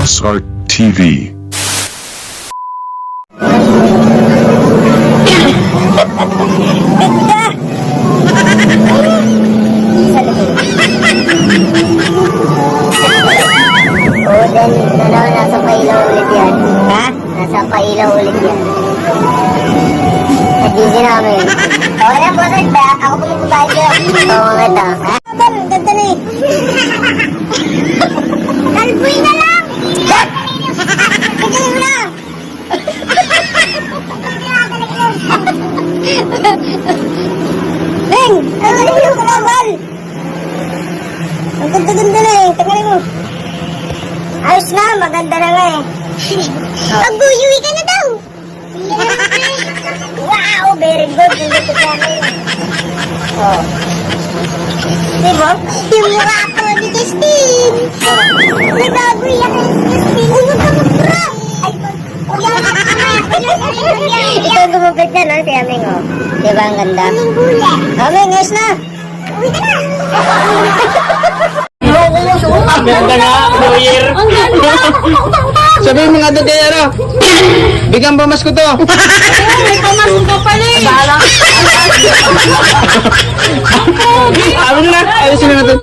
SR TV. Nasa pailaw ulit yan. Ha? Nasa pailaw ulit yan. Nag-easy namin. Wala po rin ba? Ako po yung babae ko. Oo nga ito. Ha? Ganda na eh. Kalboy na lang! Kagaling mo na! Beng! Kagaling mo na bal! Ang ganda-ganda na eh. Kagaling mo. Ayos na, maganda na nga eh. Pag-uyuwi ka na daw. Wow, very good. Nandito ka na yun. Oh. Diba? Yung mukha ko ni Justin. Nag-agree ako ni Justin. Huwag ka mag-prank. Ito gumupit na, no? Si Aming, oh. Diba ang ganda? Aming gula. Aming, ayos na. Uwi ka na. Ganda nga, New Year. Sabihin mo nga doon kay ano, bigyan pamas ko to. May pamasko ka pala eh. Sabi na, ayusin na natin.